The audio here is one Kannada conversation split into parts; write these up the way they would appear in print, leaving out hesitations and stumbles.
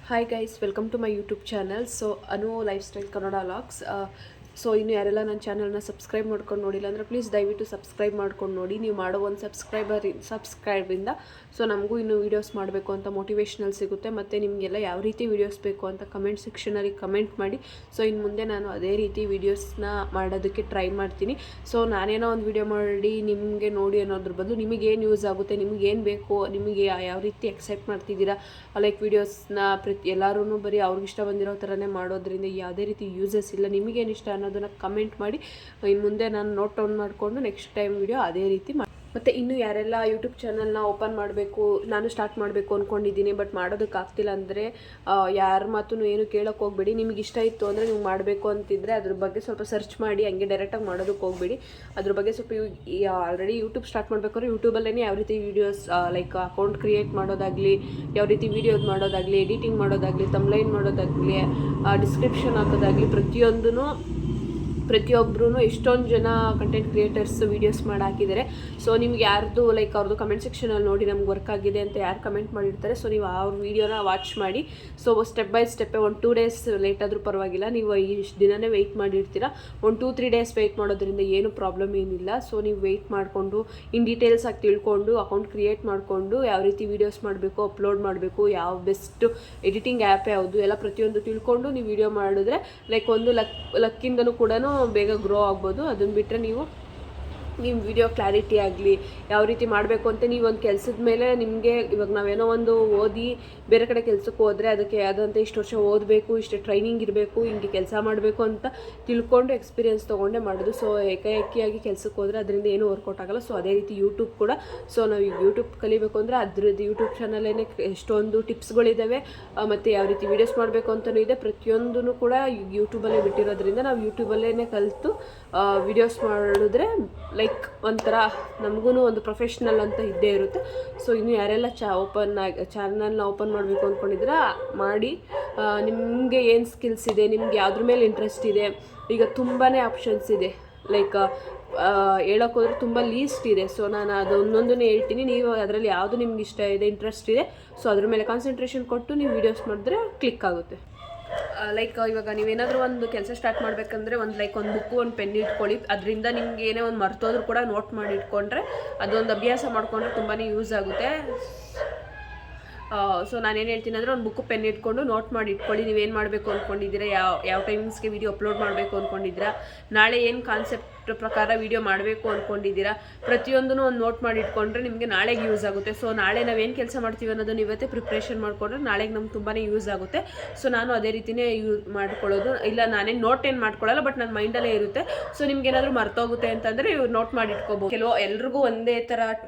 Hi guys, welcome to my YouTube channel. So Anu lifestyle Kannada vlogs. So ಇನ್ನು ಯಾರೆಲ್ಲ ನನ್ನ ಚಾನಲ್ನ ಸಬ್ಸ್ಕ್ರೈಬ್ ಮಾಡ್ಕೊಂಡು ನೋಡಿಲ್ಲ ಅಂದರೆ ಪ್ಲೀಸ್ ದಯವಿಟ್ಟು ಸಬ್ಸ್ಕ್ರೈಬ್ ಮಾಡ್ಕೊಂಡು ನೋಡಿ. ನೀವು ಮಾಡೋ ಒಂದು ಸಬ್ಸ್ಕ್ರೈಬಿಂದ ಸೊ ನಮಗೂ ಇನ್ನೂ ವೀಡಿಯೋಸ್ ಮಾಡಬೇಕು ಅಂತ ಮೋಟಿವೇಶ್ನಲ್ ಸಿಗುತ್ತೆ. ಮತ್ತು ನಿಮಗೆಲ್ಲ ಯಾವ ರೀತಿ ವೀಡಿಯೋಸ್ ಬೇಕು ಅಂತ ಕಮೆಂಟ್ ಸೆಕ್ಷನಲ್ಲಿ ಕಮೆಂಟ್ ಮಾಡಿ. ಸೊ ಇನ್ನು ಮುಂದೆ ನಾನು ಅದೇ ರೀತಿ ವೀಡಿಯೋಸ್ನ ಮಾಡೋದಕ್ಕೆ ಟ್ರೈ ಮಾಡ್ತೀನಿ. ಸೊ ನಾನೇನೋ ಒಂದು ವೀಡಿಯೋ ಮಾಡಿ ನಿಮಗೆ ನೋಡಿ ಅನ್ನೋದ್ರ ಬದಲು ನಿಮಗೇನು ಯೂಸ್ ಆಗುತ್ತೆ, ನಿಮಗೇನು ಬೇಕು, ನಿಮಗೆ ಯಾವ ರೀತಿ ಎಕ್ಸೆಪ್ಟ್ ಮಾಡ್ತಿದ್ದೀರಾ, ಲೈಕ್ ವೀಡಿಯೋಸ್ನ ಎಲ್ಲರೂ ಬರೀ ಅವ್ರಿಗೆ ಇಷ್ಟ ಬಂದಿರೋ ಥರನೇ ಮಾಡೋದ್ರಿಂದ ಯಾವುದೇ ರೀತಿ ಯೂಸಸ್ ಇಲ್ಲ. ನಿಮಗೇನು ಇಷ್ಟ ಅನ್ನೋದನ್ನು ಕಮೆಂಟ್ ಮಾಡಿ. ಇನ್ನು ಮುಂದೆ ನಾನು ನೋಟ್ ಡೌನ್ ಮಾಡಿಕೊಂಡು ನೆಕ್ಸ್ಟ್ ಟೈಮ್ ವೀಡಿಯೋ ಅದೇ ರೀತಿ ಮತ್ತು ಇನ್ನು ಯಾರೆಲ್ಲ ಯೂಟ್ಯೂಬ್ ಚಾನಲ್ನ ಓಪನ್ ಮಾಡಬೇಕು, ನಾನು ಸ್ಟಾರ್ಟ್ ಮಾಡಬೇಕು ಅಂದ್ಕೊಂಡಿದ್ದೀನಿ ಬಟ್ ಮಾಡೋದಕ್ಕಾಗ್ತಿಲ್ಲ ಅಂದರೆ ಯಾರ ಮಾತು ಏನು ಕೇಳೋಕ್ಕೆ ಹೋಗಬೇಡಿ. ನಿಮಗೆ ಇಷ್ಟ ಇತ್ತು ಅಂದರೆ ನೀವು ಮಾಡಬೇಕು ಅಂತಿದ್ದರೆ ಅದ್ರ ಬಗ್ಗೆ ಸ್ವಲ್ಪ ಸರ್ಚ್ ಮಾಡಿ, ಹಂಗೆ ಡೈರೆಕ್ಟಾಗಿ ಮಾಡೋದಕ್ಕೆ ಹೋಗಬೇಡಿ. ಅದ್ರ ಬಗ್ಗೆ ಸ್ವಲ್ಪ ಆಲ್ರೆಡಿ ಯೂಟ್ಯೂಬ್ ಸ್ಟಾರ್ಟ್ ಮಾಡಬೇಕಾದ್ರೆ ಯೂಟ್ಯೂಬಲ್ಲೇ ಯಾವ ರೀತಿ ವೀಡಿಯೋಸ್ ಲೈಕ್ ಅಕೌಂಟ್ ಕ್ರಿಯೇಟ್ ಮಾಡೋದಾಗಲಿ, ಯಾವ ರೀತಿ ವೀಡಿಯೋಸ್ ಮಾಡೋದಾಗಲಿ, ಎಡಿಟಿಂಗ್ ಮಾಡೋದಾಗಲಿ, ತಮ್ಲೈನ್ ಮಾಡೋದಾಗಲಿ, ಡಿಸ್ಕ್ರಿಪ್ಷನ್ ಹಾಕೋದಾಗಲಿ, ಪ್ರತಿಯೊಬ್ಬರೂ ಎಷ್ಟೊಂದು ಜನ ಕಂಟೆಂಟ್ ಕ್ರಿಯೇಟರ್ಸ್ ವೀಡಿಯೋಸ್ ಮಾಡಿ ಹಾಕಿದ್ದಾರೆ. ಸೊ ನಿಮ್ಗೆ ಯಾರ್ದು ಲೈಕ್ ಅವ್ರದ್ದು ಕಮೆಂಟ್ ಸೆಕ್ಷನಲ್ಲಿ ನೋಡಿ ನಮ್ಗೆ ವರ್ಕ್ ಆಗಿದೆ ಅಂತ ಯಾರು ಕಮೆಂಟ್ ಮಾಡಿರ್ತಾರೆ, ಸೊ ನೀವು ಅವ್ರ ವೀಡಿಯೋನ ವಾಚ್ ಮಾಡಿ. ಸೊ ಸ್ಟೆಪ್ ಬೈ ಸ್ಟೆಪ್ಪೇ 1-2 ಡೇಸ್ ಲೇಟ್ ಆದರೂ ಪರವಾಗಿಲ್ಲ, ನೀವು ಇಷ್ಟು ದಿನವೇ ವೆಯ್ಟ್ ಮಾಡಿರ್ತೀರ. 1-2-3 ಡೇಸ್ ವೆಯ್ಟ್ ಮಾಡೋದ್ರಿಂದ ಏನು ಪ್ರಾಬ್ಲಮ್ ಏನಿಲ್ಲ. ಸೊ ನೀವು ವೆಯ್ಟ್ ಮಾಡಿಕೊಂಡು ಇನ್ ಡೀಟೇಲ್ಸ್ ಆಗಿ ತಿಳ್ಕೊಂಡು ಅಕೌಂಟ್ ಕ್ರಿಯೇಟ್ ಮಾಡಿಕೊಂಡು ಯಾವ ರೀತಿ ವೀಡಿಯೋಸ್ ಮಾಡಬೇಕು, ಅಪ್ಲೋಡ್ ಮಾಡಬೇಕು, ಯಾವ ಬೆಸ್ಟ್ ಎಡಿಟಿಂಗ್ ಆ್ಯಪ್ ಯಾವುದು ಎಲ್ಲ ಪ್ರತಿಯೊಂದು ತಿಳ್ಕೊಂಡು ನೀವು ವೀಡಿಯೋ ಮಾಡಿದ್ರೆ ಲೈಕ್ ಒಂದು ಲಕ್ಕಿಂದನೂ ಕೂಡ ಬೇಗ ಗ್ರೋ ಆಗ್ಬೋದು. ಅದನ್ನು ಬಿಟ್ಟರೆ ನೀವು ನಿಮ್ಮ ವಿಡಿಯೋ ಕ್ಲಾರಿಟಿ ಆಗಲಿ ಯಾವ ರೀತಿ ಮಾಡಬೇಕು ಅಂತ ನೀವು ಒಂದು ಕೆಲಸದ ಮೇಲೆ ನಿಮಗೆ ಇವಾಗ ನಾವೇನೋ ಒಂದು ಓದಿ ಬೇರೆ ಕಡೆ ಕೆಲಸಕ್ಕೆ ಹೋದರೆ ಅದಕ್ಕೆ ಯಾವುದಂತ ಇಷ್ಟು ವರ್ಷ ಓದಬೇಕು, ಇಷ್ಟು ಟ್ರೈನಿಂಗ್ ಇರಬೇಕು, ಹಿಂಗೆ ಕೆಲಸ ಮಾಡಬೇಕು ಅಂತ ತಿಳ್ಕೊಂಡು ಎಕ್ಸ್ಪೀರಿಯೆನ್ಸ್ ತೊಗೊಂಡೇ ಮಾಡೋದು. ಸೊ ಏಕಾಏಕಿಯಾಗಿ ಕೆಲಸಕ್ಕೆ ಹೋದರೆ ಅದರಿಂದ ಏನೂ ವರ್ಕೌಟ್ ಆಗಲ್ಲ. ಸೊ ಅದೇ ರೀತಿ ಯೂಟ್ಯೂಬ್ ಕೂಡ. ಸೊ ನಾವು ಈಗ ಯೂಟ್ಯೂಬ್ ಕಲಿಬೇಕು ಅಂದರೆ ಅದ್ರದ್ದು ಯೂಟ್ಯೂಬ್ ಚಾನಲೇ ಎಷ್ಟೊಂದು ಟಿಪ್ಸ್ಗಳಿದ್ದಾವೆ ಮತ್ತು ಯಾವ ರೀತಿ ವೀಡಿಯೋಸ್ ಮಾಡಬೇಕು ಅಂತಲೂ ಇದೆ. ಪ್ರತಿಯೊಂದೂ ಕೂಡ ಯೂಟ್ಯೂಬಲ್ಲೇ ಬಿಟ್ಟಿರೋದ್ರಿಂದ ನಾವು ಯೂಟ್ಯೂಬಲ್ಲೇ ಕಲಿತು ವೀಡಿಯೋಸ್ ಮಾಡಿದ್ರೆ ಲೈಕ್ ಒಂಥರ ನಮಗೂ ಒಂದು ಪ್ರೊಫೆಷ್ನಲ್ ಅಂತ ಇದ್ದೇ ಇರುತ್ತೆ. ಸೊ ಇನ್ನು ಯಾರೆಲ್ಲ ಚಾನಲ್ನ ಓಪನ್ ಮಾಡಬೇಕು ಅಂದ್ಕೊಂಡಿದ್ರೆ ಮಾಡಿ. ನಿಮಗೆ ಏನು ಸ್ಕಿಲ್ಸ್ ಇದೆ, ನಿಮ್ಗೆ ಯಾವುದ್ರ ಮೇಲೆ ಇಂಟ್ರೆಸ್ಟ್ ಇದೆ, ಈಗ ತುಂಬಾ ಆಪ್ಷನ್ಸ್ ಇದೆ. ಲೈಕ್ ಹೇಳೋಕ್ಕೋದ್ರೆ ತುಂಬ ಲೀಸ್ಟ್ ಇದೆ. ಸೊ ನಾನು ಅದು ಒಂದೊಂದನ್ನೇ ಹೇಳ್ತೀನಿ, ನೀವು ಅದರಲ್ಲಿ ಯಾವುದು ನಿಮ್ಗೆ ಇಷ್ಟ ಇದೆ, ಇಂಟ್ರೆಸ್ಟ್ ಇದೆ, ಸೊ ಅದ್ರ ಮೇಲೆ ಕಾನ್ಸಂಟ್ರೇಷನ್ ಕೊಟ್ಟು ನೀವು ವೀಡಿಯೋಸ್ ಮಾಡಿದ್ರೆ ಕ್ಲಿಕ್ ಆಗುತ್ತೆ. ಲೈಕ್ ಇವಾಗ ನೀವೇನಾದರೂ ಒಂದು ಕೆಲಸ ಸ್ಟಾರ್ಟ್ ಮಾಡಬೇಕಂದ್ರೆ ಒಂದು ಬುಕ್ಕು, ಒಂದು ಪೆನ್ ಇಟ್ಕೊಳ್ಳಿ. ಅದರಿಂದ ನಿಮ್ಗೆ ಏನೇ ಒಂದು ಮರ್ತೋದ್ರೂ ಕೂಡ ನೋಟ್ ಮಾಡಿ ಇಟ್ಕೊಂಡ್ರೆ, ಅದೊಂದು ಅಭ್ಯಾಸ ಮಾಡಿಕೊಂಡ್ರೆ ತುಂಬಾ ಯೂಸ್ ಆಗುತ್ತೆ. ಸೊ ನಾನೇನು ಹೇಳ್ತೀನಿ ಅಂದರೆ ಒಂದು ಬುಕ್ಕು ಪೆನ್ ಇಟ್ಕೊಂಡು ನೋಟ್ ಮಾಡಿ ಇಟ್ಕೊಳ್ಳಿ. ನೀವೇನು ಮಾಡಬೇಕು ಅಂದ್ಕೊಂಡಿದ್ದೀರಾ, ಯಾವ ಟೈಮಿಂಗ್ಸ್ಗೆ ವೀಡಿಯೋ ಅಪ್ಲೋಡ್ ಮಾಡಬೇಕು ಅಂದ್ಕೊಂಡಿದ್ದೀರಾ, ನಾಳೆ ಏನು ಕಾನ್ಸೆಪ್ಟ್ ಪ್ರಕಾರ ವೀಡಿಯೋ ಮಾಡಬೇಕು ಅಂದ್ಕೊಂಡಿದ್ದೀರಾ, ಪ್ರತಿಯೊಂದೂ ಒಂದು ನೋಟ್ ಮಾಡಿ ಇಟ್ಕೊಂಡ್ರೆ ನಿಮಗೆ ನಾಳೆಗೆ ಯೂಸ್ ಆಗುತ್ತೆ. ಸೊ ನಾಳೆ ನಾವೇನು ಕೆಲಸ ಮಾಡ್ತೀವಿ ಅನ್ನೋದನ್ನು ಇವತ್ತೇ ಪ್ರಿಪ್ರೇಷನ್ ಮಾಡಿಕೊಂಡ್ರೆ ನಾಳೆಗೆ ನಮ್ಗೆ ತುಂಬಾ ಯೂಸ್ ಆಗುತ್ತೆ. ಸೊ ನಾನು ಅದೇ ರೀತಿಯೇ ಯೂಸ್ ಮಾಡ್ಕೊಳ್ಳೋದು. ಇಲ್ಲ ನಾನೇನು ನೋಟ್ ಏನು ಮಾಡ್ಕೊಳ್ಳಲ್ಲ, ಬಟ್ ನನ್ನ ಮೈಂಡಲ್ಲೇ ಇರುತ್ತೆ. ಸೊ ನಿಮ್ಗೆ ಏನಾದರೂ ಮರ್ತೋಗುತ್ತೆ ಅಂತಂದರೆ ನೋಟ್ ಮಾಡಿ ಇಟ್ಕೋಬೋದು. ಎಲ್ರಿಗೂ ಒಂದೇ ಥರ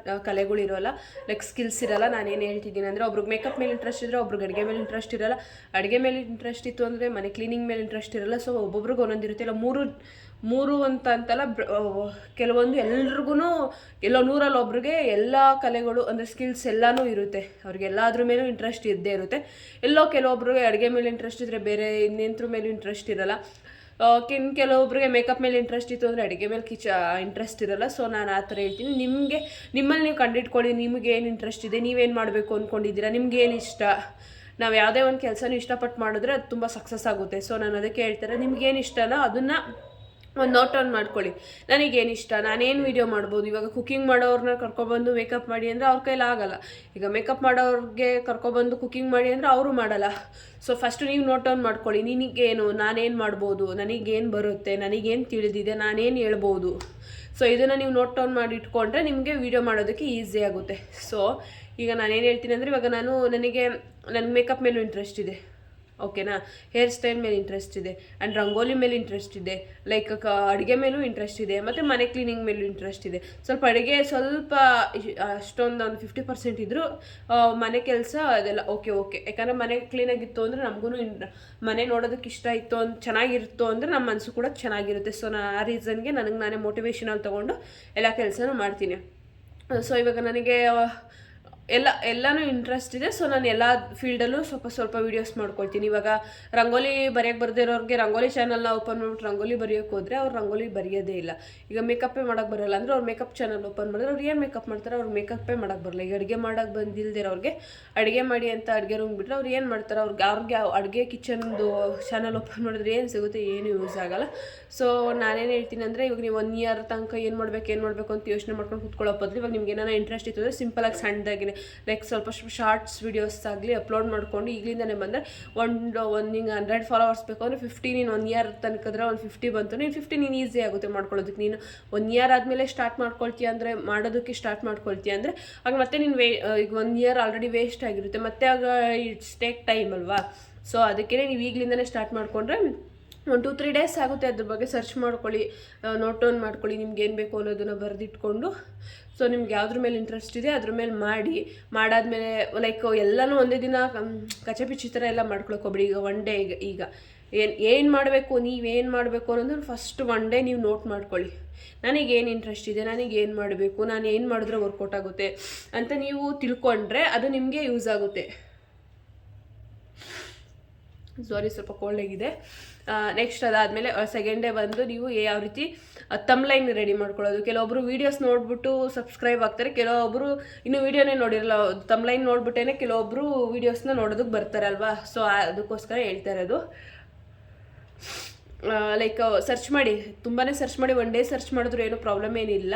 ಕಲೆಗಳಿರೋಲ್ಲ, ಲೈಕ್ ಸ್ಕಿಲ್ಸ್ ಇರೋಲ್ಲ. ನಾನೇನು ಹೇಳ್ತಿದ್ದೀನಿ ಅಂದರೆ ಒಬ್ರಿಗೆ ಮೇಕಪ್ ಮೇಲೆ ಇಂಟ್ರೆಸ್ಟ್ ಇದ್ದರೆ ಒಬ್ರಿಗೆ ಅಡುಗೆ ಮೇಲೆ ಇಂಟ್ರೆಸ್ಟ್ ಇರೋಲ್ಲ, ಅಡುಗೆ ಮೇಲೆ ಇಂಟ್ರೆಸ್ಟ್ ಇತ್ತು ಅಂದರೆ ಮನೆ ಕ್ಲೀನಿಂಗ್ ಮೇಲೆ ಇಂಟ್ರೆಸ್ಟ್ ಇರೋಲ್ಲ. ಸೊ ಒಬ್ಬೊಬ್ರಿಗೆ ಒಂದೊಂದಿರುತ್ತೆ. ಇಲ್ಲ ಮೂರು ಅಂತಲ್ಲ, ಕೆಲವೊಂದು ಎಲ್ರಿಗೂ ಎಲ್ಲೋ 100ರಲ್ಲಿ ಒಬ್ರಿಗೆ ಎಲ್ಲ ಕಲೆಗಳು ಅಂದರೆ ಸ್ಕಿಲ್ಸ್ ಎಲ್ಲನೂ ಇರುತ್ತೆ. ಅವ್ರಿಗೆ ಎಲ್ಲದ್ರ ಮೇಲೂ ಇಂಟ್ರೆಸ್ಟ್ ಇದ್ದೇ ಇರುತ್ತೆ. ಎಲ್ಲೋ ಕೆಲವೊಬ್ರಿಗೆ ಅಡುಗೆ ಮೇಲೆ ಇಂಟ್ರೆಸ್ಟ್ ಇದ್ದರೆ ಬೇರೆ ಇನ್ನೆಂತ್ರ ಮೇಲೂ ಇಂಟ್ರೆಸ್ಟ್ ಇರೋಲ್ಲ. ಕೆಲವೊಬ್ರಿಗೆ ಮೇಕಪ್ ಮೇಲೆ ಇಂಟ್ರೆಸ್ಟ್ ಇತ್ತು ಅಂದರೆ ಅಡುಗೆ ಮೇಲೆ ಇಂಟ್ರೆಸ್ಟ್ ಇರೋಲ್ಲ. ಸೊ ನಾನು ಆ ಥರ ಹೇಳ್ತೀನಿ. ನಿಮ್ಮಲ್ಲಿ ನೀವು ಕಂಡಿಟ್ಕೊಳ್ಳಿ, ನಿಮಗೇನು ಇಂಟ್ರೆಸ್ಟ್ ಇದೆ, ನೀವೇನು ಮಾಡಬೇಕು ಅಂದ್ಕೊಂಡಿದ್ದೀರಾ, ನಿಮ್ಗೇನು ಇಷ್ಟ. ನಾವು ಯಾವುದೇ ಒಂದು ಕೆಲಸನೂ ಇಷ್ಟಪಟ್ಟು ಮಾಡಿದ್ರೆ ಅದು ತುಂಬ ಸಕ್ಸಸ್ ಆಗುತ್ತೆ. ಸೊ ನಾನು ಅದಕ್ಕೆ ಹೇಳ್ತಾರೆ, ನಿಮ್ಗೇನು ಇಷ್ಟನೋ ಅದನ್ನು ಒಂದು ನೋಟ್ ಡೌನ್ ಮಾಡ್ಕೊಳ್ಳಿ. ನನಗೇನು ಇಷ್ಟ, ನಾನೇನು ವೀಡಿಯೋ ಮಾಡ್ಬೋದು. ಇವಾಗ ಕುಕಿಂಗ್ ಮಾಡೋರನ್ನ ಕರ್ಕೊಬಂದು ಮೇಕಪ್ ಮಾಡಿ ಅಂದರೆ ಅವ್ರ ಕೈಲಿ ಆಗಲ್ಲ. ಈಗ ಮೇಕಪ್ ಮಾಡೋರಿಗೆ ಕರ್ಕೊಬಂದು ಕುಕಿಂಗ್ ಮಾಡಿ ಅಂದರೆ ಅವರು ಮಾಡಲ್ಲ. ಸೊ ಫಸ್ಟು ನೀವು ನೋಟ್ ಡೌನ್ ಮಾಡ್ಕೊಳ್ಳಿ. ನಿನಗೇನು, ನಾನೇನು ಮಾಡ್ಬೋದು, ನನಗೇನು ಬರುತ್ತೆ, ನನಗೇನು ತಿಳಿದಿದೆ, ನಾನೇನು ಹೇಳ್ಬೋದು. ಸೊ ಇದನ್ನು ನೀವು ನೋಟ್ ಡೌನ್ ಮಾಡಿ ಇಟ್ಕೊಂಡ್ರೆ ನಿಮಗೆ ವೀಡಿಯೋ ಮಾಡೋದಕ್ಕೆ ಈಸಿ ಆಗುತ್ತೆ. ಸೊ ಈಗ ನಾನೇನು ಹೇಳ್ತೀನಿ ಅಂದರೆ ಇವಾಗ ನನಗೆ ಮೇಕಪ್ ಮೇಲೂ ಇಂಟ್ರೆಸ್ಟ್ ಇದೆ, ಓಕೆನಾ, ಹೇರ್ ಸ್ಟೈಲ್ ಮೇಲೆ ಇಂಟ್ರೆಸ್ಟ್ ಇದೆ, ಆ್ಯಂಡ್ ರಂಗೋಲಿ ಮೇಲೆ ಇಂಟ್ರೆಸ್ಟ್ ಇದೆ, ಲೈಕ್ ಅಡುಗೆ ಮೇಲೂ ಇಂಟ್ರೆಸ್ಟ್ ಇದೆ, ಮತ್ತು ಮನೆ ಕ್ಲೀನಿಂಗ್ ಮೇಲೂ ಇಂಟ್ರೆಸ್ಟ್ ಇದೆ. ಸ್ವಲ್ಪ ಅಡುಗೆ ಸ್ವಲ್ಪ ಅಷ್ಟೊಂದು ಒಂದು 50% ಇದ್ದರೂ ಮನೆ ಕೆಲಸ ಅದೆಲ್ಲ ಓಕೆ. ಯಾಕಂದರೆ ಮನೆ ಕ್ಲೀನಾಗಿತ್ತು ಅಂದರೆ ನಮಗೂ ಮನೆ ನೋಡೋದಕ್ಕೆ ಇಷ್ಟ ಇತ್ತು ಚೆನ್ನಾಗಿರುತ್ತೋ ಅಂದರೆ ನಮ್ಮ ಮನಸ್ಸು ಕೂಡ ಚೆನ್ನಾಗಿರುತ್ತೆ. ಸೊ ನಾನು ಆ ರೀಸನ್ಗೆ ನನಗೆ ನಾನೇ ಮೋಟಿವೇಶನಲ್ಲಿ ತೊಗೊಂಡು ಎಲ್ಲ ಕೆಲಸನೂ ಮಾಡ್ತೀನಿ. ಸೊ ಇವಾಗ ನನಗೆ ಎಲ್ಲನೂ ಇಂಟ್ರೆಸ್ಟ್ ಇದೆ. ಸೊ ನಾನು ಎಲ್ಲ ಫೀಲ್ಡಲ್ಲೂ ಸ್ವಲ್ಪ ವೀಡಿಯೋಸ್ ಮಾಡ್ಕೊಳ್ತೀನಿ. ಇವಾಗ ರಂಗೋಲಿ ಬರೆಯೋಕ್ಕೆ ಬರದೇ ಇರೋರಿಗೆ ರಂಗೋಲಿ ಚಾನಲ್ನ ಓಪನ್ ಮಾಡ್ಬಿಟ್ಟು ರಂಗೋಲಿ ಬರೆಯೋಕೆ ಹೋದರೆ ಅವ್ರು ರಂಗೋಲಿ ಬರೆಯೋದೇ ಇಲ್ಲ. ಈಗ ಮೇಕಪ್ಪೇ ಮಾಡೋಕ್ಕೆ ಬರೋಲ್ಲ ಅಂದರೆ ಅವ್ರು ಮೇಕಪ್ ಚಾನಲ್ ಓಪನ್ ಮಾಡಿದ್ರೆ ಅವ್ರು ಏನು ಮೇಕಪ್ ಮಾಡ್ತಾರೆ, ಅವ್ರು ಮೇಕಪ್ಪೇ ಮಾಡೋಕ್ಕೆ ಬರಲ್ಲ. ಈಗ ಅಡುಗೆ ಮಾಡೋಕ್ಕೆ ಬಂದಿಲ್ದಿರೋರಿಗೆ ಅಡುಗೆ ಮಾಡಿ ಅಂತ ಅಡುಗೆ ರೂಮ್ ಬಿಟ್ಟರೆ ಅವ್ರು ಏನು ಮಾಡ್ತಾರೆ, ಅವ್ರಿಗೆ ಅಡುಗೆ ಕಿಚನ್ದು ಚಾನಲ್ ಓಪನ್ ಮಾಡಿದ್ರೆ ಏನು ಸಿಗುತ್ತೆ, ಏನು ಯೂಸ್ ಆಗೋಲ್ಲ. ಸೊ ನಾನೇನು ಹೇಳ್ತೀನಿ ಅಂದರೆ, ಇವಾಗ ನೀವು 1 ಇಯರ್ ತನಕ ಏನು ಮಾಡಬೇಕು ಅಂತ ಯೋಚನೆ ಮಾಡ್ಕೊಂಡು ಕೂತ್ಕೊಳ್ಳೋ ಬದಲು ಇವಾಗ ನಿಮ್ಗೆ ಏನಾರ ಇಂಟ್ರೆಸ್ಟ್ ಇತ್ತು ಅಂದರೆ ಸಿಂಪಲಾಗಿ ಸಣ್ಣದಾಗಿ ಲೈಕ್ ಸ್ವಲ್ಪ ಶಾರ್ಟ್ಸ್ ವೀಡಿಯೋಸ್ ಆಗಲಿ ಅಪ್ಲೋಡ್ ಮಾಡ್ಕೊಂಡು ಈಗಲಿಂದನೇ ಬಂದರೆ ಒಂದು ನಿಂಗೆ 100 ಫಾಲೋವರ್ಸ್ ಬೇಕು ಅಂದರೆ 50 ನೀನು 1 ಇಯರ್ ತನಕದ್ರೆ ಒಂದು 50 ಬಂತು, ನೀನು 50 ನೀನು ಈಸಿ ಆಗುತ್ತೆ ಮಾಡ್ಕೊಳ್ಳೋದಕ್ಕೆ. ನೀನು 1 ಇಯರ್ ಆದಮೇಲೆ ಸ್ಟಾರ್ಟ್ ಮಾಡ್ಕೊಳ್ತೀಯ ಅಂದರೆ ಮಾಡೋದಕ್ಕೆ ಸ್ಟಾರ್ಟ್ ಮಾಡ್ಕೊಳ್ತೀಯ ಅಂದರೆ ಆಗ ಮತ್ತೆ ನೀನು ಈಗ 1 ಇಯರ್ ಆಲ್ರೆಡಿ ವೇಸ್ಟ್ ಆಗಿರುತ್ತೆ, ಮತ್ತೆ ಆಗ ಇಟ್ಸ್ ಟೇಕ್ ಟೈಮ್ ಅಲ್ವಾ. ಸೊ ಅದಕ್ಕೆ ನೀವು ಈಗಲಿಂದನೇ ಸ್ಟಾರ್ಟ್ ಮಾಡಿಕೊಂಡ್ರೆ 1-2-3 ಡೇಸ್ ಆಗುತ್ತೆ. ಅದ್ರ ಬಗ್ಗೆ ಸರ್ಚ್ ಮಾಡ್ಕೊಳ್ಳಿ, ನೋಟ್ ಡೌನ್ ಮಾಡ್ಕೊಳ್ಳಿ, ನಿಮ್ಗೆ ಏನು ಬೇಕು ಅನ್ನೋದನ್ನು ಬರೆದಿಟ್ಕೊಂಡು. ಸೊ ನಿಮ್ಗೆ ಯಾವುದ್ರ ಮೇಲೆ ಇಂಟ್ರೆಸ್ಟ್ ಇದೆ ಅದ್ರ ಮೇಲೆ ಮಾಡಾದ್ಮೇಲೆ ಲೈಕ್ ಎಲ್ಲನೂ ಒಂದೇ ದಿನ ಕಚಪಿಚಿ ಥರ ಎಲ್ಲ ಮಾಡ್ಕೊಳಕ್ಕೋಗ್ಬಿಡಿ. ಈಗ 1 ಡೇ ಈಗ ಏನು ಮಾಡಬೇಕು, ನೀವೇನು ಮಾಡಬೇಕು ಅನ್ನೋದನ್ನು ಫಸ್ಟ್ 1 ಡೇ ನೀವು ನೋಟ್ ಮಾಡ್ಕೊಳ್ಳಿ. ನನಗೇನು ಇಂಟ್ರೆಸ್ಟ್ ಇದೆ, ನನಗೇನು ಮಾಡಬೇಕು, ನಾನು ಏನು ಮಾಡಿದ್ರೆ ವರ್ಕೌಟ್ ಆಗುತ್ತೆ ಅಂತ ನೀವು ತಿಳ್ಕೊಂಡ್ರೆ ಅದು ನಿಮಗೆ ಯೂಸ್ ಆಗುತ್ತೆ. ಸಾರಿ, ಸ್ವಲ್ಪ ಕೋಲ್ಡ್ ಆಗಿದೆ. ನೆಕ್ಸ್ಟ್ ಅದಾದಮೇಲೆ ಸೆಕೆಂಡ್ ಡೇ ಬಂದು ನೀವು ಯಾವ ರೀತಿ ತಮ್ಲೈನ್ ರೆಡಿ ಮಾಡ್ಕೊಳ್ಳೋದು. ಕೆಲವೊಬ್ಬರು ವೀಡಿಯೋಸ್ ನೋಡಿಬಿಟ್ಟು ಸಬ್ಸ್ಕ್ರೈಬ್ ಆಗ್ತಾರೆ, ಕೆಲವೊಬ್ಬರು ಇನ್ನೂ ವೀಡಿಯೋನೇ ನೋಡಿರಲ್ಲ, ತಮ್ಲೈನ್ ನೋಡ್ಬಿಟ್ಟೇ ಕೆಲವೊಬ್ಬರು ವೀಡಿಯೋಸ್ನ ನೋಡೋದಕ್ಕೆ ಬರ್ತಾರೆ ಅಲ್ವಾ. ಸೊ ಅದಕ್ಕೋಸ್ಕರ ಹೇಳ್ತಾ ಇರೋದು. ಲೈಕ್ ಸರ್ಚ್ ಮಾಡಿ, ತುಂಬಾ ಸರ್ಚ್ ಮಾಡಿ, 1 ಡೇ ಸರ್ಚ್ ಮಾಡಿದ್ರು ಏನೂ ಪ್ರಾಬ್ಲಮ್ ಏನಿಲ್ಲ.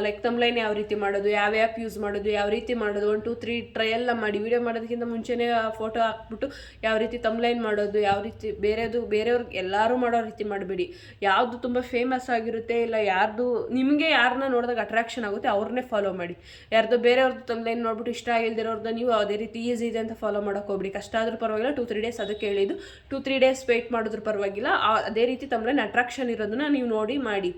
ಲೈಕ್ ತಮ್ಲೈನ್ ಯಾವ ರೀತಿ ಮಾಡೋದು, ಯಾವ ಆ್ಯಪ್ ಯೂಸ್ ಮಾಡೋದು, ಯಾವ ರೀತಿ ಮಾಡೋದು, 1-2-3 ಟ್ರಯೆಲ್ಲ ಮಾಡಿ. ವೀಡಿಯೋ ಮಾಡೋದಕ್ಕಿಂತ ಮುಂಚೆನೇ ಫೋಟೋ ಹಾಕ್ಬಿಟ್ಟು ಯಾವ ರೀತಿ ತಮ್ಲೈನ್ ಮಾಡೋದು, ಯಾವ ರೀತಿ ಬೇರೆಯವ್ರಿಗೆ ಎಲ್ಲರೂ ಮಾಡೋ ರೀತಿ ಮಾಡಬೇಡಿ. ಯಾವುದು ತುಂಬ ಫೇಮಸ್ ಆಗಿರುತ್ತೆ, ಇಲ್ಲ ನಿಮಗೆ ಯಾರನ್ನ ನೋಡಿದಾಗ ಅಟ್ರಾಕ್ಷನ್ ಆಗುತ್ತೆ ಅವ್ರನ್ನೇ ಫಾಲೋ ಮಾಡಿ. ಬೇರೆಯವ್ರದ್ದು ತಮ್ಲೈನ್ ನೋಡ್ಬಿಟ್ಟು ಇಷ್ಟ ಆಗಿಲ್ದಿರೋರ್ದು ನೀವು ಅದೇ ರೀತಿ ಈಸಿ ಇದೆ ಅಂತ ಫಾಲೋ ಮಾಡೋಕೆ ಹೋಗ್ಬಿಡಿ. ಕಷ್ಟ ಆದ್ರೂ ಪರವಾಗಿಲ್ಲ, 2-3 ಡೇಸ್ ಅದಕ್ಕೆ ಹೇಳಿದ್ದು. 2-3 ಡೇಸ್ ವೆಯ್ಟ್ ಮಾಡಿದ್ರು ಪರವಾಗಿಲ್ಲ. ಅದೇ ರೀತಿ ತಮ್ಮಲ್ಲಿ ಅಟ್ರಾಕ್ಷನ್ ಇರೋದನ್ನ ನೀವು ನೋಡಿ ಮಾಡಿ.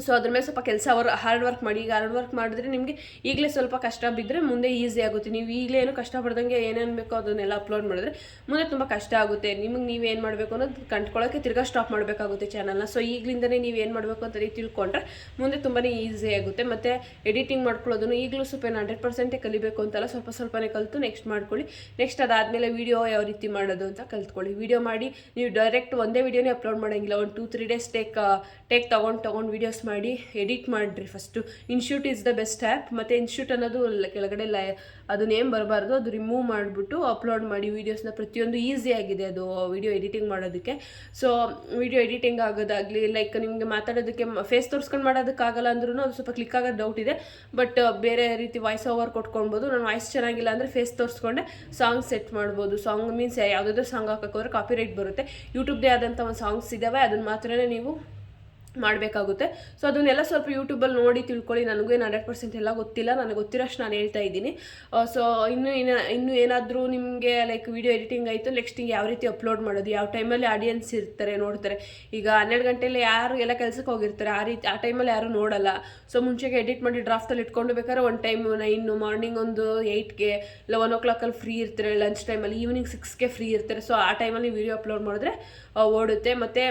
ಸೊ ಅದ್ರ ಮೇಲೆ ಸ್ವಲ್ಪ ಕೆಲಸ ಹಾರ್ಡ್ ವರ್ಕ್ ಮಾಡಿ. ಈಗ ಹಾರ್ಡ್ ವರ್ಕ್ ಮಾಡಿದ್ರೆ ನಿಮಗೆ ಈಗಲೇ ಸ್ವಲ್ಪ ಕಷ್ಟ ಬಿದ್ದರೆ ಮುಂದೆ ಈಸಿ ಆಗುತ್ತೆ. ನೀವು ಈಗಲೇ ಏನು ಕಷ್ಟಪಡ್ದಂಗೆ ಏನೇನು ಬೇಕೋ ಅದನ್ನೆಲ್ಲ ಅಪ್ಲೋಡ್ ಮಾಡಿದ್ರೆ ಮುಂದೆ ತುಂಬ ಕಷ್ಟ ಆಗುತ್ತೆ. ನೀವೇನು ಮಾಡಬೇಕು ಅನ್ನೋದು ಕಂಡ್ಕೊಳ್ಳೋಕ್ಕೆ ತಿರ್ಗಾ ಸ್ಟಾಪ್ ಮಾಡಬೇಕಾಗುತ್ತೆ ಚಾನಲ್ನ. ಸೊ ಈಗಲಿಂದನೇ ನೀವೇನು ಮಾಡಬೇಕು ಅಂತ ತಿಳ್ಕೊಂಡ್ರೆ ಮುಂದೆ ತುಂಬಾ ಈಸಿ ಆಗುತ್ತೆ. ಮತ್ತು ಎಡಿಟಿಂಗ್ ಮಾಡ್ಕೊಳ್ಳೋದನ್ನು ಈಗಲೂ ಸ್ವಲ್ಪ 100% ಕಲಿಬೇಕು ಅಂತಲ್ಲ, ಸ್ವಲ್ಪನೇ ಕಲಿತು ನೆಕ್ಸ್ಟ್ ಮಾಡ್ಕೊಳ್ಳಿ. ನೆಕ್ಸ್ಟ್ ಅದಾದಮೇಲೆ ವೀಡಿಯೋ ಯಾವ ರೀತಿ ಮಾಡೋದು ಅಂತ ಕಲ್ತ್ಕೊಳ್ಳಿ. ವೀಡಿಯೋ ಮಾಡಿ ನೀವು ಡೈರೆಕ್ಟ್ ಒಂದೇ ವೀಡಿಯೋನೇ ಅಪ್ಲೋಡ್ ಮಾಡೋಂಗಿಲ್ಲ. 1-2-3 ಡೇಸ್ ಟೇಕ್ ತೊಗೊಂಡು ವೀಡಿಯೋಸ್ ಮಾಡಿ ಎಡಿಟ್ ಮಾಡಿರಿ. First InShot is the best app. ಮತ್ತು ಇನ್ಶೂಟ್ ಅನ್ನೋದು ಕೆಳಗಡೆ ಅದು ನೇಮ್ ಬರಬಾರ್ದು, ಅದು ರಿಮೂವ್ ಮಾಡಿಬಿಟ್ಟು ಅಪ್ಲೋಡ್ ಮಾಡಿ ವೀಡಿಯೋಸ್ನ. ಪ್ರತಿಯೊಂದು ಈಸಿ ಆಗಿದೆ ಅದು ವೀಡಿಯೋ ಎಡಿಟಿಂಗ್ ಮಾಡೋದಕ್ಕೆ. ಸೊ ವೀಡಿಯೋ ಎಡಿಟಿಂಗ್ ಆಗೋದಾಗಲಿ, ಲೈಕ್ ನಿಮಗೆ ಮಾತಾಡೋದಕ್ಕೆ ಫೇಸ್ ತೋರಿಸ್ಕೊಂಡು ಮಾಡೋದಕ್ಕಾಗಲ್ಲ ಅಂದ್ರೂ ಅದು ಸ್ವಲ್ಪ ಕ್ಲಿಕ್ ಆಗೋದು ಡೌಟ್ ಇದೆ. ಬಟ್ ಬೇರೆ ರೀತಿ ವಾಯ್ಸ್ ಓವರ್ ಕೊಟ್ಕೊಳ್ಬೋದು. ನಾನು ವಾಯ್ಸ್ ಚೆನ್ನಾಗಿಲ್ಲ ಅಂದರೆ ಫೇಸ್ ತೋರಿಸ್ಕೊಂಡೆ ಸಾಂಗ್ ಸೆಟ್ ಮಾಡ್ಬೋದು. ಸಾಂಗ್ ಮೀನ್ಸ್ ಯಾವುದಾದ್ರೂ ಸಾಂಗ್ ಹಾಕೋದ್ರೆ ಕಾಪಿರೈಟ್ ಬರುತ್ತೆ. ಯೂಟ್ಯೂಬ್ದೇ ಆದಂಥ ಒಂದು ಸಾಂಗ್ಸ್ ಇದ್ದಾವೆ, ಅದನ್ನು ಮಾತ್ರ ನೀವು ಮಾಡಬೇಕಾಗುತ್ತೆ. ಸೊ ಅದನ್ನೆಲ್ಲ ಸ್ವಲ್ಪ ಯೂಟ್ಯೂಬಲ್ಲಿ ನೋಡಿ ತಿಳ್ಕೊಳ್ಳಿ. ನನಗೂ 100% ಎಲ್ಲ ಗೊತ್ತಿಲ್ಲ, ನನಗೆ ಗೊತ್ತಿರೋಷ್ಟು ನಾನು ಹೇಳ್ತಾ ಇದ್ದೀನಿ. ಸೊ ಇನ್ನೂ ಏನಾದರೂ ನಿಮಗೆ ಲೈಕ್ ವೀಡಿಯೋ ಎಡಿಟಿಂಗ್ ಆಯಿತು, ನೆಕ್ಸ್ಟ್ ಯಾವ ರೀತಿ ಅಪ್ಲೋಡ್ ಮಾಡೋದು, ಯಾವ ಟೈಮಲ್ಲಿ ಆಡಿಯನ್ಸ್ ಇರ್ತಾರೆ ನೋಡ್ತಾರೆ. ಈಗ 12 ಗಂಟೆಯಲ್ಲಿ ಯಾರು ಎಲ್ಲ ಕೆಲಸಕ್ಕೆ ಹೋಗಿರ್ತಾರೆ, ಆ ಟೈಮಲ್ಲಿ ಯಾರೂ ನೋಡಲ್ಲ. ಸೊ ಮುಂಚೆಗೆ ಎಡಿಟ್ ಮಾಡಿ ಡ್ರಾಫ್ಟಲ್ಲಿ ಇಟ್ಕೊಂಡು ಬೇಕಾದ್ರೆ ಒಂದು ಟೈಮ್ 9 ಮಾರ್ನಿಂಗ್ ಒಂದು 8ಗೆ ಇಲ್ಲ 1 o'clock ಫ್ರೀ ಇರ್ತಾರೆ, ಲಂಚ್ ಟೈಮಲ್ಲಿ ಈವ್ನಿಂಗ್ 6ಗೆ ಫ್ರೀ ಇರ್ತಾರೆ. ಸೊ ಆ ಟೈಮಲ್ಲಿ ವೀಡಿಯೋ ಅಪ್ಲೋಡ್ ಮಾಡಿದ್ರೆ ಓಡುತ್ತೆ. ಮತ್ತು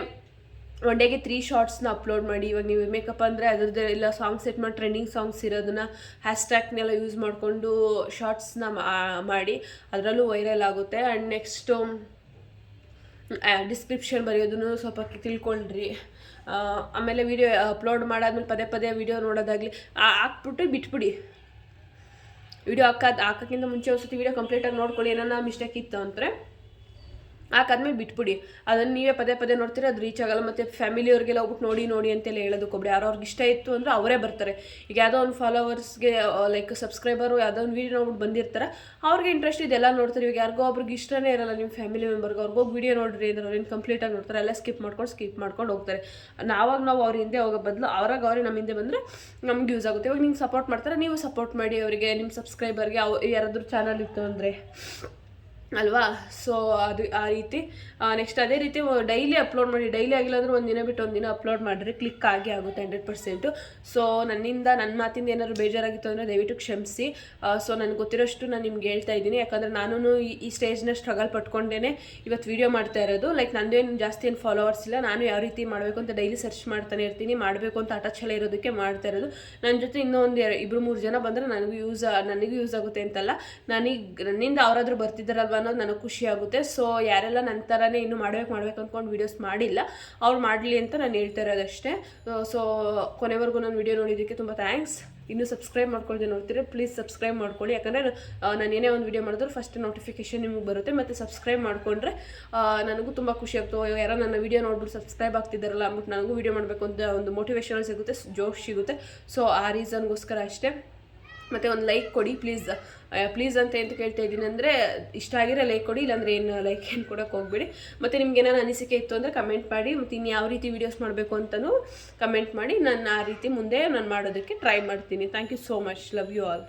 1 ಡೇಗೆ 3 ಶಾರ್ಟ್ಸ್ನ ಅಪ್ಲೋಡ್ ಮಾಡಿ. ಇವಾಗ ನೀವು ಮೇಕಪ್ ಅಂದರೆ ಅದ್ರದ್ದು ಇಲ್ಲ ಸಾಂಗ್ ಸೆಟ್ ಮಾಡಿ ಟ್ರೆಂಡಿಂಗ್ ಸಾಂಗ್ಸ್ ಇರೋದನ್ನ ಹ್ಯಾಶ್ಟ್ಯಾಗ್ನೆಲ್ಲ ಯೂಸ್ ಮಾಡಿಕೊಂಡು ಶಾರ್ಟ್ಸ್ನ ಮಾಡಿ, ಅದರಲ್ಲೂ ವೈರಲ್ ಆಗುತ್ತೆ. ಆ್ಯಂಡ್ ನೆಕ್ಸ್ಟು ಡಿಸ್ಕ್ರಿಪ್ಷನ್ ಬರೆಯೋದನ್ನು ಸ್ವಲ್ಪ ತಿಳ್ಕೊಂಡ್ರಿ. ಆಮೇಲೆ ವೀಡಿಯೋ ಅಪ್ಲೋಡ್ ಮಾಡಾದ್ಮೇಲೆ ಪದೇ ವೀಡಿಯೋ ನೋಡೋದಾಗಲಿ ಹಾಕ್ಬಿಟ್ಟು ಬಿಟ್ಬಿಡಿ. ವೀಡಿಯೋ ಹಾಕೋಕ್ಕಿಂತ ಮುಂಚೆ ಒಂದು ಸತಿ ವೀಡಿಯೋ ಕಂಪ್ಲೀಟಾಗಿ ನೋಡ್ಕೊಳ್ಳಿ. ಏನಾರ ಮಿಸ್ಟೇಕ್ ಇತ್ತು ಅಂದರೆ ಹಾಕಾದ್ಮೇಲೆ ಬಿಟ್ಬಿಡಿ. ಅದನ್ನು ನೀವೇ ಪದೇ ನೋಡ್ತೀರಿ, ಅದು ರೀಚ್ ಆಗಲ್ಲ. ಮತ್ತು ಫ್ಯಾಮಿಲಿಯವ್ರಿಗೆಲ್ಲ ಹೋಗ್ಬಿಟ್ಟು ನೋಡಿ ಅಂತೆಲ್ಲ ಹೇಳೋದಕ್ಕೊಬ್ರಿ. ಅವ್ರಿಗೆ ಇಷ್ಟ ಇತ್ತು ಅಂದರೆ ಅವರೇ ಬರ್ತಾರೆ. ಈಗ ಯಾವುದೋ ಒಂದು ಫಾಲೋವರ್ಸ್ಗೆ ಲೈಕ್ ಸಬ್ಸ್ಕ್ರೈಬರು ಯಾವುದೋ ಒಂದು ವೀಡಿಯೋ ನೋಡ್ಬಿಟ್ಟು ಬಂದಿರ್ತಾರೆ, ಅವ್ರಿಗೆ ಇಂಟ್ರೆಸ್ಟ್ ಇದೆಲ್ಲ ನೋಡ್ತಾರೆ. ಇವಾಗ ಯಾರಿಗೋ ಒಬ್ರಿಗೆ ಇಷ್ಟನೇ ಇರಲ್ಲ ನಿಮ್ಮ ಫ್ಯಾಮಿಲಿ ಮೆಂಬರ್ಗೆ, ಅವ್ರಿಗೋಗಿ ವೀಡಿಯೋ ನೋಡ್ರಿ ಅಂದ್ರೆ ಅವ್ರೇನು ಕಂಪ್ಲೀಟಾಗಿ ನೋಡ್ತಾರೆ, ಎಲ್ಲ ಸ್ಕಿಪ್ ಮಾಡ್ಕೊಂಡು ಹೋಗ್ತಾರೆ. ನಾವು ಅವ್ರ ಹಿಂದೆ ಹೋಗೋ ಬದಲು ಅವ್ರಿಗೆ ನಮ್ಮ ಹಿಂದೆ ಬಂದರೆ ನಮ್ಗೆ ಯೂಸ್ ಆಗುತ್ತೆ. ಇವಾಗ ನಿಮ್ಗೆ ಸಪೋರ್ಟ್ ಮಾಡ್ತಾರೆ, ನೀವು ಸಪೋರ್ಟ್ ಮಾಡಿ ಅವರಿಗೆ, ನಿಮ್ಮ ಸಬ್ಸ್ಕ್ರೈಬರ್ಗೆ. ಯಾರಾದರೂ ಚಾನಲ್ ಇತ್ತು ಅಂದರೆ ಅಲ್ವಾ. ಸೊ ಅದು ಆ ರೀತಿ ನೆಕ್ಸ್ಟ್ ಅದೇ ರೀತಿ ಡೈಲಿ ಅಪ್ಲೋಡ್ ಮಾಡಿ, ಡೈಲಿ ಆಗಿಲ್ಲ ಅಂದ್ರೆ ಒಂದಿನ ಬಿಟ್ಟು ಒಂದಿನ ಅಪ್ಲೋಡ್ ಮಾಡಿದ್ರೆ ಕ್ಲಿಕ್ ಆಗಿ ಆಗುತ್ತೆ 100%. ಸೊ ನನ್ನ ಮಾತಿಂದ ಏನಾದ್ರು ಬೇಜಾರಾಗಿತ್ತು ಅಂದರೆ ದಯವಿಟ್ಟು ಕ್ಷಮಿಸಿ. ಸೊ ನನಗೆ ಗೊತ್ತಿರೋಷ್ಟು ನಾನು ನಿಮ್ಗೆ ಹೇಳ್ತಾ ಇದ್ದೀನಿ, ಯಾಕಂದರೆ ನಾನು ಈ ಸ್ಟೇಜ್ನ ಸ್ಟ್ರಗಲ್ ಪಟ್ಕೊಂಡೇ ಇವತ್ತು ವೀಡಿಯೋ ಮಾಡ್ತಾ ಇರೋದು. ಲೈಕ್ ನಂದೇನು ಜಾಸ್ತಿ ಏನು ಫಾಲೋವರ್ಸ್ ಇಲ್ಲ, ನಾನು ಯಾವ ರೀತಿ ಮಾಡಬೇಕು ಅಂತ ಡೈಲಿ ಸರ್ಚ್ ಮಾಡ್ತಾನೆ ಇರ್ತೀನಿ, ಮಾಡಬೇಕು ಅಂತ ಛಲ ಇರೋದಕ್ಕೆ ಮಾಡ್ತಾ ಇರೋದು. ನನ್ನ ಜೊತೆ ಇನ್ನೂ ಒಂದು 2-3 ಜನ ಬಂದರೆ ನನಗೂ ಯೂಸ್ ಆಗುತ್ತೆ ಅಂತಲ್ಲ, ನನ್ನಿಂದ ಅವರಾದ್ರೂ ಬರ್ತಿದ್ದಾರಲ್ವ ಅನ್ನೋದು ನನಗೆ ಖುಷಿ ಆಗುತ್ತೆ. ಸೊ ಯಾರೆಲ್ಲ ನನ್ನ ಥರನೇ ಇನ್ನೂ ಮಾಡಬೇಕು ಅಂದ್ಕೊಂಡು ವೀಡಿಯೋಸ್ ಮಾಡಿಲ್ಲ, ಅವ್ರು ಮಾಡಲಿ ಅಂತ ನಾನು ಹೇಳ್ತಾ ಇರೋದಷ್ಟೇ. ಸೊ ಕೊನೆವರೆಗೂ ನಾನು ವೀಡಿಯೋ ನೋಡಿದ್ದಕ್ಕೆ ತುಂಬ ಥ್ಯಾಂಕ್ಸ್. ಇನ್ನೂ ಸಬ್ಸ್ಕ್ರೈಬ್ ಮಾಡ್ಕೊಳ್ಳಿ ನೋಡ್ತೀರಿ, ಪ್ಲೀಸ್ ಸಬ್ಸ್ಕ್ರೈಬ್ ಮಾಡ್ಕೊಳ್ಳಿ. ಯಾಕಂದರೆ ನಾನು ಏನೇ ಒಂದು ವೀಡಿಯೋ ಮಾಡಿದ್ರು ಫಸ್ಟ್ ನೋಟಿಫಿಕೇಶನ್ ನಿಮಗೆ ಬರುತ್ತೆ. ಮತ್ತು ಸಬ್ಸ್ಕ್ರೈಬ್ ಮಾಡಿಕೊಂಡ್ರೆ ನನಗೂ ತುಂಬ ಖುಷಿ ಆಗ್ತದೆ. ಯಾರೋ ನನ್ನ ವೀಡಿಯೋ ನೋಡ್ಬಿಟ್ಟು ಸಬ್ಸ್ಕ್ರೈಬ್ ಆಗ್ತಿದ್ದಾರಲ್ಲ ಅಂದ್ಬಿಟ್ಟು ನನಗೂ ವೀಡಿಯೋ ಮಾಡಬೇಕು ಅಂತ ಒಂದು ಮೋಟಿವೇಶನ್ ಸಿಗುತ್ತೆ, ಜೋಶ್ ಸಿಗುತ್ತೆ. ಸೊ ಆ ರೀಸನ್ಗೋಸ್ಕರ ಅಷ್ಟೇ. ಮತ್ತು ಒಂದು ಲೈಕ್ ಕೊಡಿ ಪ್ಲೀಸ್ ಅಂತ ಕೇಳ್ತಾ ಇದ್ದೀನಿ ಅಂದರೆ, ಇಷ್ಟ ಆಗಿರೋ ಲೈಕ್ ಕೊಡಿ, ಇಲ್ಲಾಂದರೆ ಲೈಕ್ ಏನು ಕೊಡೋಕೆ ಹೋಗ್ಬೇಡಿ. ಮತ್ತು ನಿಮ್ಗೆ ಏನಾದ್ರು ಅನಿಸಿಕೆ ಇತ್ತು ಅಂದರೆ ಕಮೆಂಟ್ ಮಾಡಿ, ಮತ್ತು ಇನ್ನು ಯಾವ ರೀತಿ ವೀಡಿಯೋಸ್ ಮಾಡಬೇಕು ಅಂತಲೂ ಕಮೆಂಟ್ ಮಾಡಿ. ನಾನು ಆ ರೀತಿ ಮುಂದೆ ನಾನು ಮಾಡೋದಕ್ಕೆ ಟ್ರೈ ಮಾಡ್ತೀನಿ. Thank you so much. Love you all.